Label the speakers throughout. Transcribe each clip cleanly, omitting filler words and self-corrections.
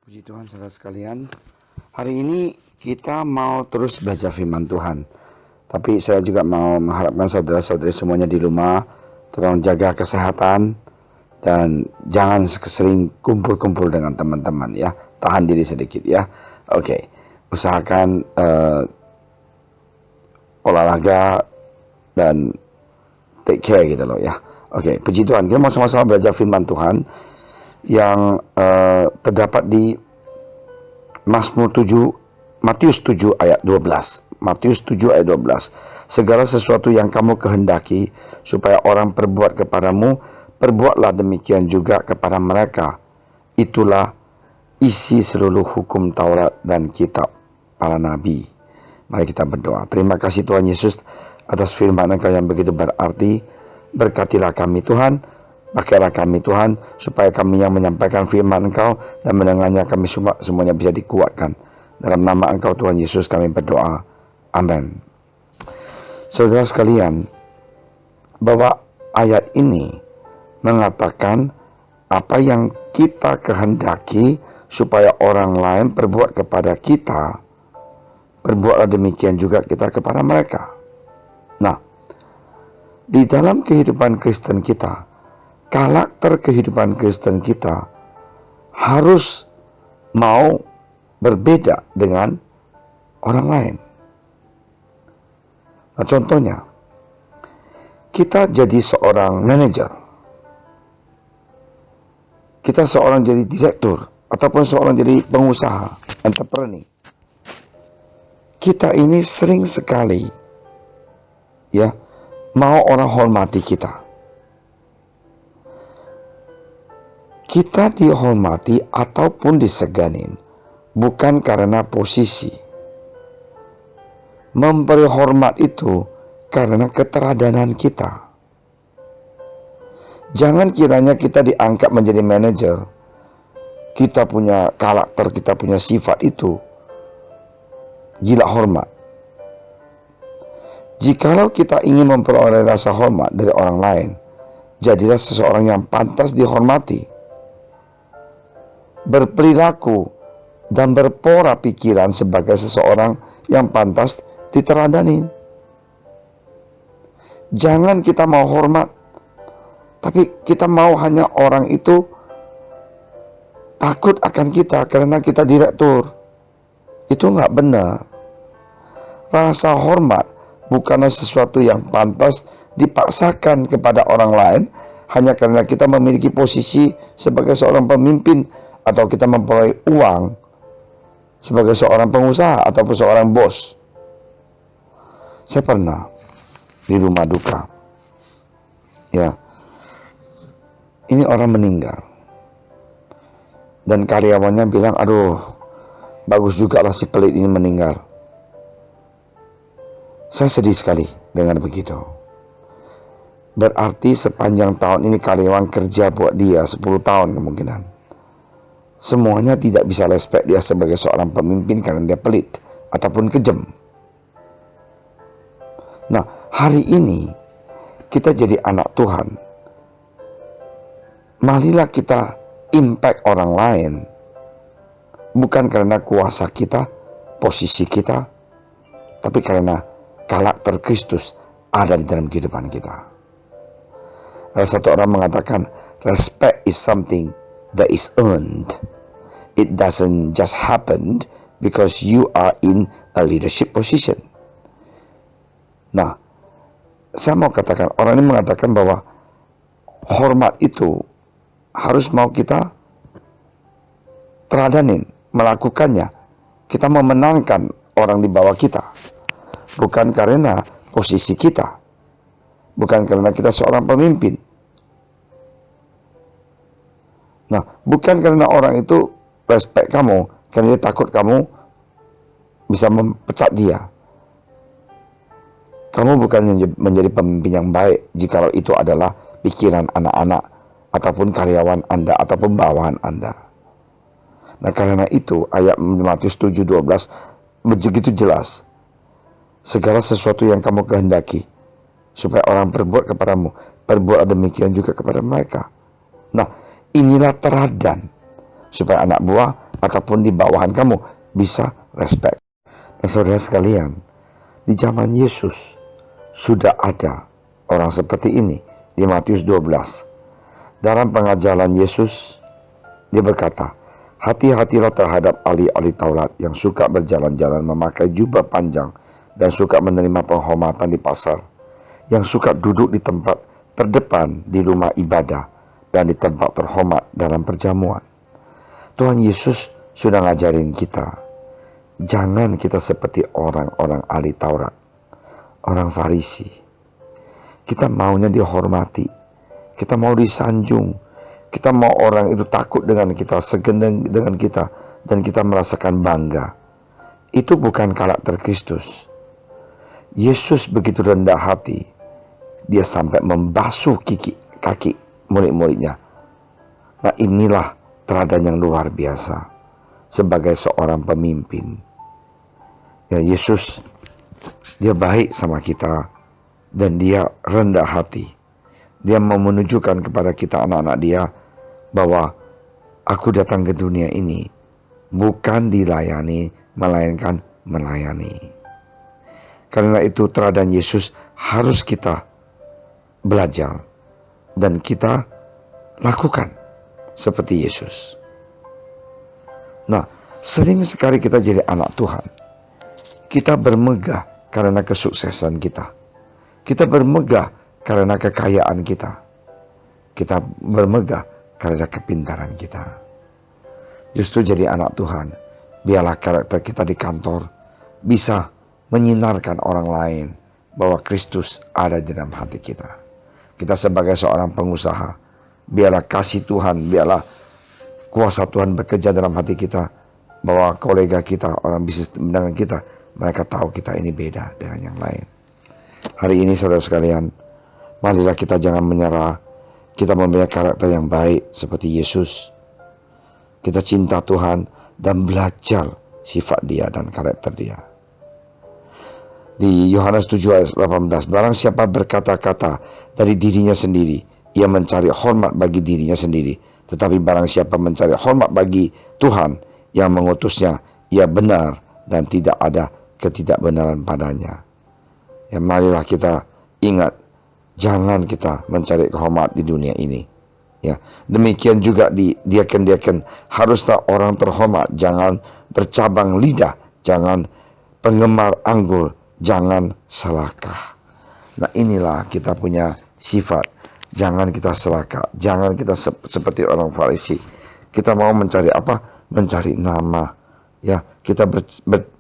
Speaker 1: Puji Tuhan saudara sekalian, hari ini kita mau terus belajar firman Tuhan. Tapi saya juga mau mengharapkan saudara-saudari semuanya di rumah tolong jaga kesehatan dan jangan sering kumpul-kumpul dengan teman-teman ya. Tahan diri sedikit ya. Oke, usahakan olahraga dan take care gitu loh ya. Oke, puji Tuhan. Kita mau sama-sama belajar firman Tuhan yang terdapat di Matius 7 ayat 12. Matius 7 ayat 12. Segala sesuatu yang kamu kehendaki supaya orang perbuat kepadamu, perbuatlah demikian juga kepada mereka. Itulah isi seluruh hukum Taurat dan kitab para nabi. Mari kita berdoa. Terima kasih Tuhan Yesus atas firman Engkau yang begitu berarti. Berkatilah kami Tuhan. Pakailah kami Tuhan, supaya kami yang menyampaikan firman Engkau dan mendengarnya kami semuanya bisa dikuatkan. Dalam nama Engkau Tuhan Yesus kami berdoa. Amin. Saudara sekalian, bahwa ayat ini mengatakan apa yang kita kehendaki supaya orang lain perbuat kepada kita, perbuatlah demikian juga kita kepada mereka. Nah, di dalam kehidupan Kristen kita, karakter kehidupan Kristen kita harus mau berbeda dengan orang lain. Nah, contohnya, kita jadi seorang manajer, kita seorang jadi direktur, ataupun seorang jadi pengusaha, entrepreneur. Kita ini sering sekali ya mau orang hormati kita. Kita dihormati ataupun diseganin bukan karena posisi. Memberi hormat itu karena keteladanan kita. Jangan kiranya kita diangkat menjadi manajer, kita punya karakter, kita punya sifat itu gila hormat. Jikalau kita ingin memperoleh rasa hormat dari orang lain, jadilah seseorang yang pantas dihormati. Berperilaku dan berpola pikiran sebagai seseorang yang pantas diteladani. Jangan kita mau hormat, tapi kita mau hanya orang itu takut akan kita karena kita direktur. Itu nggak benar. Rasa hormat bukanlah sesuatu yang pantas dipaksakan kepada orang lain hanya karena kita memiliki posisi sebagai seorang pemimpin atau kita memperoleh uang sebagai seorang pengusaha ataupun seorang bos. Saya pernah di rumah duka, ya, ini orang meninggal dan karyawannya bilang, aduh bagus juga lah si pelit ini meninggal. Saya sedih sekali dengan begitu. Berarti sepanjang tahun ini karyawan kerja buat dia 10 tahun kemungkinan. Semuanya tidak bisa respect dia sebagai seorang pemimpin karena dia pelit ataupun kejam. Nah, hari ini kita jadi anak Tuhan. Marilah kita impact orang lain bukan karena kuasa kita, posisi kita, tapi karena karakter Kristus ada di dalam kehidupan kita. Ada satu orang mengatakan, respect is something that is earned. It doesn't just happen because you are in a leadership position. Nah, saya mau katakan, orang ini mengatakan bahwa hormat itu harus mau kita teladanin, melakukannya. Kita memenangkan orang di bawah kita. Bukan karena posisi kita. Bukan karena kita seorang pemimpin. Nah, bukan karena orang itu respect kamu, karena dia takut kamu bisa memecat dia. Kamu bukan menjadi pemimpin yang baik jikalau itu adalah pikiran anak-anak ataupun karyawan Anda ataupun bawahan Anda. Nah, karena itu ayat Matius 7:12 begitu jelas. Segala sesuatu yang kamu kehendaki supaya orang berbuat kepadamu, perbuat demikian juga kepada mereka. Nah, inilah teladan supaya anak buah ataupun di bawahan kamu bisa respect. Nah, saudara sekalian, di zaman Yesus sudah ada orang seperti ini. Di Matius 12, dalam pengajaran Yesus, dia berkata, hati-hatilah terhadap ahli-ahli Taurat yang suka berjalan-jalan memakai jubah panjang dan suka menerima penghormatan di pasar, yang suka duduk di tempat terdepan di rumah ibadah dan di tempat terhormat dalam perjamuan. Tuhan Yesus sudah ngajarin kita, jangan kita seperti orang-orang ahli Taurat, orang Farisi. Kita maunya dihormati, kita mau disanjung, kita mau orang itu takut dengan kita, segeneng dengan kita, dan kita merasakan bangga. Itu bukan karakter Kristus. Yesus begitu rendah hati, dia sampai membasuh kaki murid-muridnya. Nah, inilah teladan yang luar biasa sebagai seorang pemimpin. Ya, Yesus, dia baik sama kita dan dia rendah hati. Dia mau menunjukkan kepada kita anak-anak dia bahwa aku datang ke dunia ini bukan dilayani, melainkan melayani. Karena itu teladan Yesus harus kita belajar dan kita lakukan seperti Yesus. Nah, sering sekali kita jadi anak Tuhan. Kita bermegah karena kesuksesan kita. Kita bermegah karena kekayaan kita. Kita bermegah karena kepintaran kita. Justru jadi anak Tuhan, biarlah karakter kita di kantor bisa menyinarkan orang lain bahwa Kristus ada di dalam hati kita. Kita sebagai seorang pengusaha, biarlah kasih Tuhan, biarlah kuasa Tuhan bekerja dalam hati kita, bahwa kolega kita, orang bisnis dengan kita, mereka tahu kita ini beda dengan yang lain. Hari ini saudara sekalian, marilah kita jangan menyerah. Kita mempunyai karakter yang baik seperti Yesus. Kita cinta Tuhan dan belajar sifat dia dan karakter dia. Di Yohanes 7 ayat 18, barang siapa berkata-kata dari dirinya sendiri, ia mencari hormat bagi dirinya sendiri. Tetapi barang siapa mencari hormat bagi Tuhan yang mengutusnya, ia benar dan tidak ada ketidakbenaran padanya. Ya, marilah kita ingat, jangan kita mencari kehormat di dunia ini. Ya, demikian juga di diaken-diaken, haruslah orang terhormat, jangan bercabang lidah, jangan penggemar anggur, jangan serakah. Nah, inilah kita punya sifat. Jangan kita serakah, jangan kita seperti orang Farisi. Kita mau mencari apa? Mencari nama. Ya, kita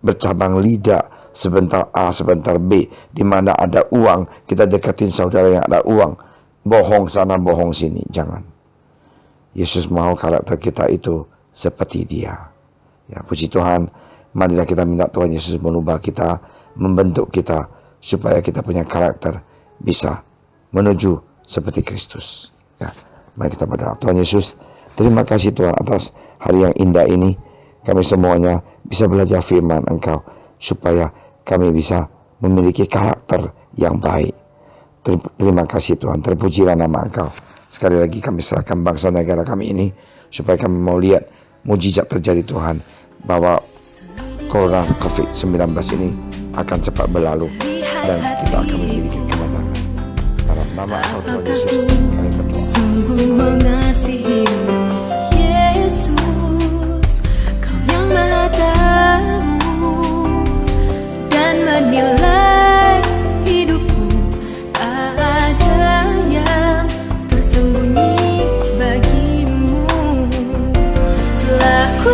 Speaker 1: bercabang lidah, sebentar A, sebentar B. Di mana ada uang, kita deketin saudara yang ada uang. Bohong sana, bohong sini, jangan. Yesus mau karakter kita itu seperti dia. Ya, puji Tuhan, marilah kita minta Tuhan Yesus mengubah kita, membentuk kita, supaya kita punya karakter bisa menuju seperti Kristus. Ya, mari kita berdoa. Tuhan Yesus, terima kasih Tuhan atas hari yang indah ini. Kami semuanya bisa belajar firman Engkau, supaya kami bisa memiliki karakter yang baik. Terima kasih Tuhan, terpujilah nama Engkau. Sekali lagi kami serahkan bangsa negara kami ini, supaya kami mau lihat mujizat terjadi Tuhan, bahwa Corona COVID-19 ini akan cepat berlalu dan kita akan memiliki kemenangan. Dalam nama Tuhan Yesus kami berdoa.
Speaker 2: Sungguh mengasihimu Yesus, Kau yang Maha Tahu dan menilai hidupku. Tak ada yang tersembunyi bagimu. Telah ku